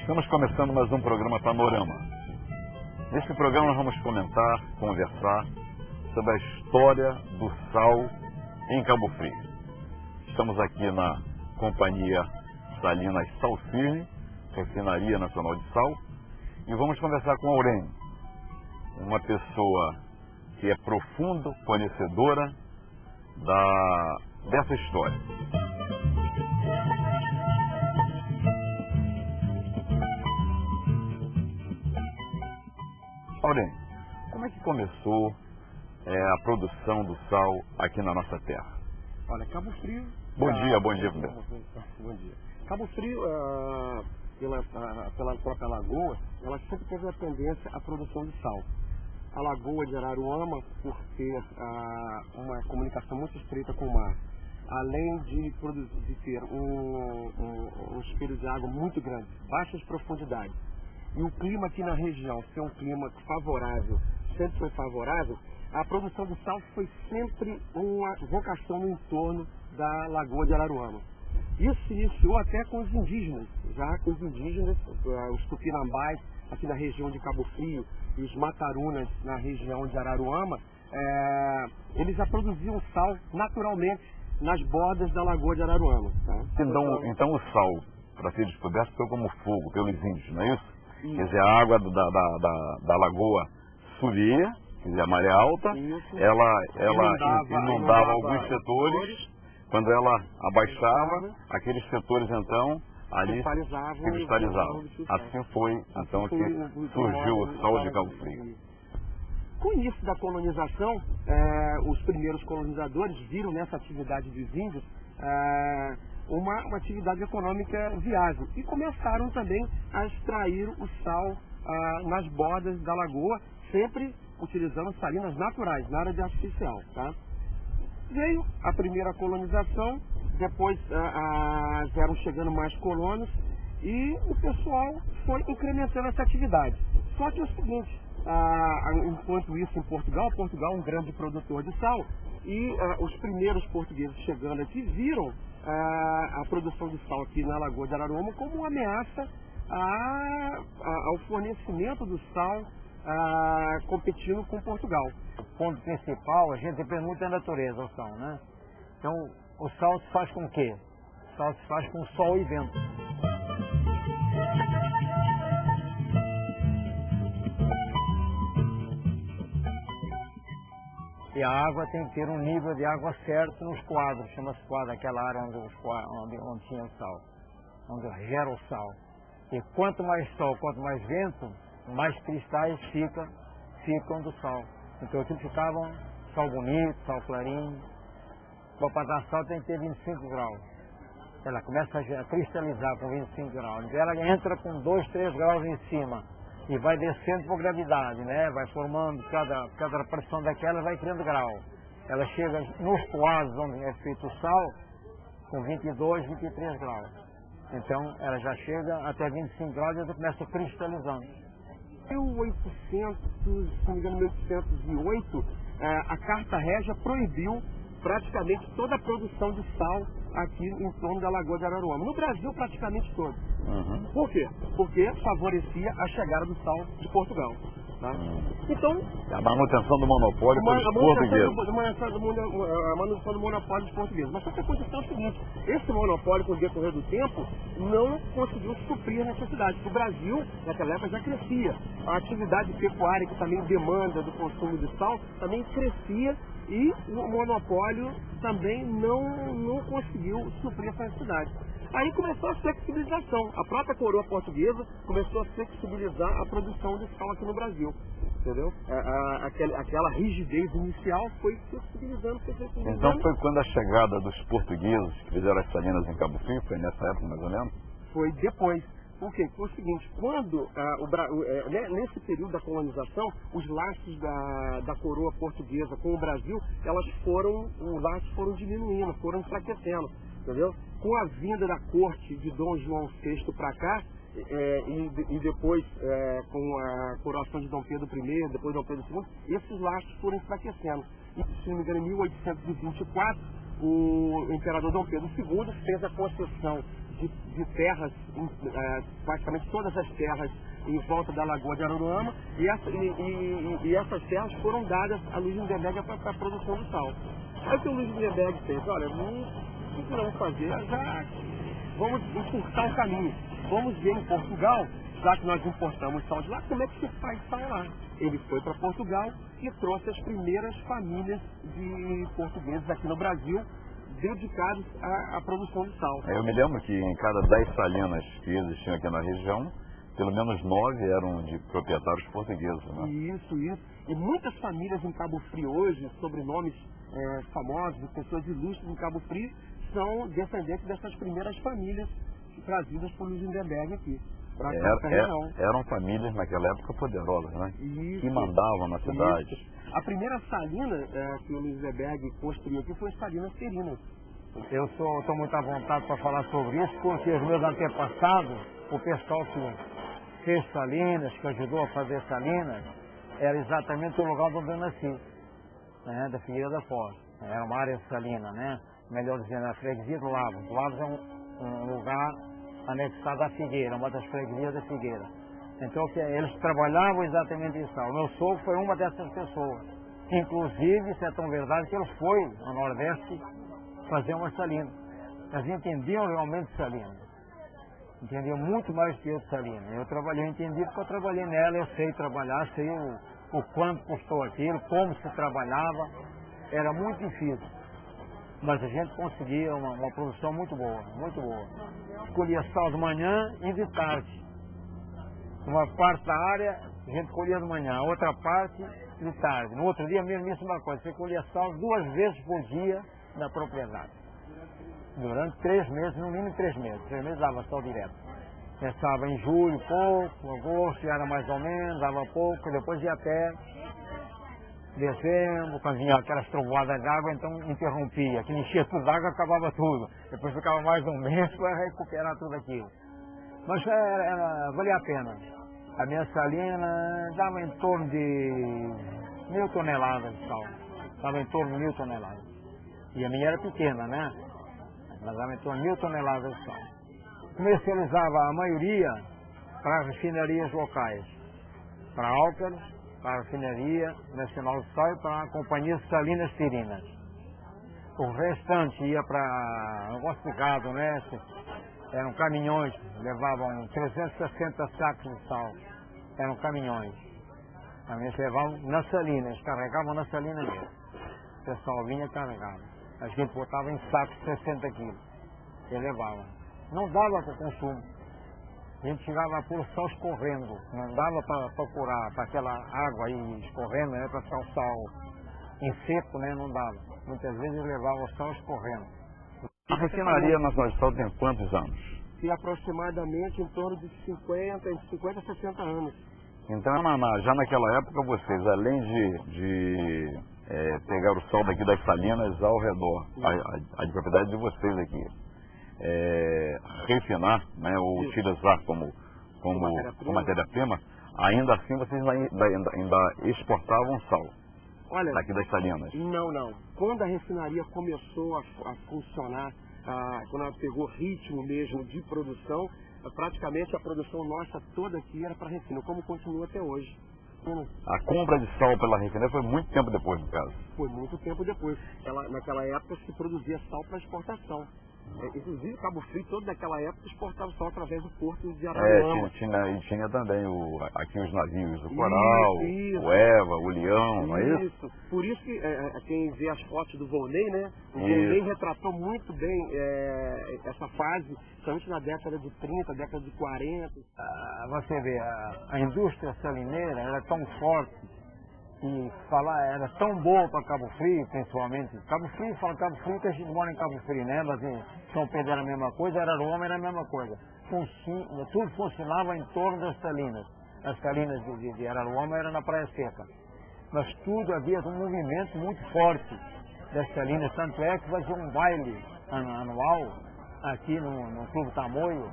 Estamos começando mais um programa Panorama. Neste programa nós vamos comentar, conversar sobre a história do sal em Cabo Frio. Estamos aqui na Companhia Salinas Sal Firme, Refinaria Nacional de Sal, e vamos conversar com a Aurene, uma pessoa que é profundo conhecedora dessa história. Aurene, como é que começou a produção do sal aqui na nossa terra? Olha, Cabo Frio... Bom dia primeiro. Bom dia. Cabo Frio, pela própria lagoa, ela sempre teve a tendência à produção de sal. A lagoa de Araruama, por ter uma comunicação muito estreita com o mar, além de ter um espelho de água muito grande, baixas profundidades, e o clima aqui na região ser um clima favorável, sempre foi favorável, a produção de sal foi sempre uma vocação no entorno da Lagoa de Araruama. Isso se iniciou até com os indígenas, os tupinambás aqui na região de Cabo Frio, e os matarunas na região de Araruama, eles já produziam sal naturalmente nas bordas da Lagoa de Araruama. Tá? Então o sal, para ser descoberto, foi como fogo pelos índios, não é isso? Quer dizer, a água da lagoa subia, quer dizer, a maré alta, ela inundava alguns setores, quando ela abaixava, aqueles setores então ali cristalizavam. Assim foi então que surgiu o sal de Cabo Frio. Com o início da colonização, os primeiros colonizadores viram nessa atividade dos índios uma atividade econômica viável e começaram também a extrair o sal nas bordas da lagoa, sempre utilizando salinas naturais, nada de artificial. Tá? Veio a primeira colonização, depois vieram chegando mais colonos e o pessoal foi incrementando essa atividade. Só que é o seguinte, enquanto isso em Portugal é um grande produtor de sal, e os primeiros portugueses chegando aqui viram a produção de sal aqui na Lagoa de Araruama como uma ameaça ao fornecimento do sal competindo com Portugal. O ponto principal, a gente depende muito da natureza, o sal, né? Então, o sal se faz com o quê? O sal se faz com sol e vento. E a água tem que ter um nível de água certo nos quadros, chama-se quadro, aquela área onde tinha o sal, onde gera o sal. E quanto mais sol, quanto mais vento, mais cristais ficam do sal. Então aqui ficavam sal bonito, sal clarinho. Para dar sal tem que ter 25 graus. Ela começa a cristalizar com 25 graus. Então ela entra com 2, 3 graus em cima e vai descendo por gravidade, né? Vai formando, cada pressão daquela vai criando grau. Ela chega nos coados onde é feito o sal com 22, 23 graus. Então ela já chega até 25 graus e ela começa cristalizando. Em 1808, a Carta Régia proibiu praticamente toda a produção de sal aqui em torno da Lagoa de Araruama. No Brasil, praticamente todo. Uhum. Por quê? Porque favorecia a chegada do sal de Portugal. Tá? Então, a manutenção do monopólio pelos portugueses. A manutenção do monopólio dos portugueses. Mas só que aconteceu o seguinte, esse monopólio, com o decorrer do tempo, não conseguiu suprir a necessidade. O Brasil, naquela época, já crescia. A atividade pecuária, que também demanda do consumo de sal, também crescia e o monopólio também não conseguiu suprir essa necessidade. Aí começou a flexibilização. A própria coroa portuguesa começou a flexibilizar a produção de sal aqui no Brasil. Entendeu? Aquela rigidez inicial foi flexibilizando. Então foi quando a chegada dos portugueses que fizeram as salinas em Cabo Frio, foi nessa época mais ou menos? Foi depois. Por quê? Foi o seguinte, quando nesse período da colonização, os laços da coroa portuguesa com o Brasil, os laços foram diminuindo, foram enfraquecendo, entendeu? Com a vinda da corte de Dom João VI para cá, e depois com a coroação de Dom Pedro I, depois Dom Pedro II, esses laços foram enfraquecendo. E, se não me engano, em 1824, o imperador Dom Pedro II fez a concessão de terras, praticamente todas as terras em volta da Lagoa de Araruama, e essas terras foram dadas a Luiz Lindenberg para a produção do sal. Aí o que o Luiz Lindenberg fez? Olha, o que vamos fazer? Já vamos encurtar o caminho. Vamos ver em Portugal, já que nós importamos sal de lá, como é que se faz sal lá. Ele foi para Portugal e trouxe as primeiras famílias de portugueses aqui no Brasil, dedicados à produção de sal. Eu me lembro que em cada 10 salinas que existiam aqui na região, pelo menos 9 eram de proprietários portugueses, né? Isso. E muitas famílias em Cabo Frio hoje, sobrenomes famosos, de pessoas ilustres em Cabo Frio, são descendentes dessas primeiras famílias trazidas por Luiz Lindenberg aqui. Eram famílias naquela época poderosas, né? Isso, que mandavam na cidade. Isso. A primeira salina que o Luiz Lindenberg construiu aqui foi a salina Serina. Eu estou muito à vontade para falar sobre isso, porque os meus antepassados, o pessoal que fez salinas, que ajudou a fazer salinas, era exatamente o lugar onde eu nasci, né, da Figueira da Foz. Era uma área salina, né? Melhor dizendo, a freguesia do Lavras. O Lavras é um lugar anexado à Figueira, uma das freguesias da Figueira. Então eles trabalhavam exatamente isso. O meu sogro foi uma dessas pessoas. Inclusive, isso é tão verdade que ele foi ao Nordeste fazer uma salina. Eles entendiam realmente salina. Entendiam muito mais que eu de salina. Eu trabalhei, entendi porque eu trabalhei nela, eu sei trabalhar, sei o quanto custou aquilo, como se trabalhava. Era muito difícil. Mas a gente conseguia uma produção muito boa, muito boa. Colhia sal de manhã e de tarde. Uma parte da área a gente colhia de manhã, a outra parte de tarde. No outro dia, mesmo a mesma coisa, você colhia sal 2 vezes por dia na propriedade. Durante 3 meses, no mínimo 3 meses. 3 meses dava sal direto. Começava em julho, pouco, agosto, já era mais ou menos, dava pouco, depois ia até dezembro, quando vinha aquelas trovoadas de água, então interrompia. Que enchia tudo de água, acabava tudo. Depois ficava mais um mês para recuperar tudo aquilo. Mas valia a pena. A minha salina dava em torno de 1.000 toneladas de sal. Dava em torno de 1.000 toneladas. E a minha era pequena, né? Mas dava em torno de 1.000 toneladas de sal. Comercializava a maioria para refinarias locais. Para Álcaros, para a Refinaria Nacional de Sal e para a Companhia Salinas Serinas. O restante ia para negócio de gado, né? Eram caminhões, levavam 360 sacos de sal. Eram caminhões. Também se levavam nas salinas, carregavam na salina mesmo. O pessoal vinha e carregava. A gente botava em sacos de 60 quilos. E levava. Não dava para o consumo. A gente chegava a pôr o sal escorrendo. Não dava para procurar, para aquela água aí escorrendo, né? Para ficar o sal em seco, né? Não dava. Muitas vezes levava o sal escorrendo. A refinaria Nacional de Sal tem quantos anos? Tem aproximadamente em torno de 50 a 60 anos. Então, já naquela época, vocês, além de pegar o sal daqui das salinas ao redor, a de propriedade de vocês aqui, refinar, né, ou utilizar como matéria-prima, ainda assim vocês ainda exportavam sal. Olha, daqui das salinas. Não. Quando a refinaria começou a funcionar, quando ela pegou ritmo mesmo de produção, praticamente a produção nossa toda aqui era para refino, como continua até hoje. A compra de sal pela refinaria foi muito tempo depois, no caso? Foi muito tempo depois. Naquela época se produzia sal para exportação. Inclusive Cabo Frio, todo naquela época, exportava sal através do porto de Araruama. Tinha também aqui os navios, o Coral, isso. O Eva, o Leão, não é isso? Por isso que quem vê as fotos do Volney, né? O Volney retratou muito bem essa fase, principalmente na década de 30, década de 40. Você vê, a indústria salineira era tão forte e era tão boa para Cabo Frio, principalmente. Cabo Frio, fala Cabo Frio que a gente mora em Cabo Frio, né? Mas em São Pedro era a mesma coisa, Araruama era a mesma coisa. Tudo funcionava em torno das salinas. As salinas de Araruama eram na Praia Seca. Mas tudo havia um movimento muito forte das salinas, tanto é que fazia um baile anual aqui no Clube Tamoio.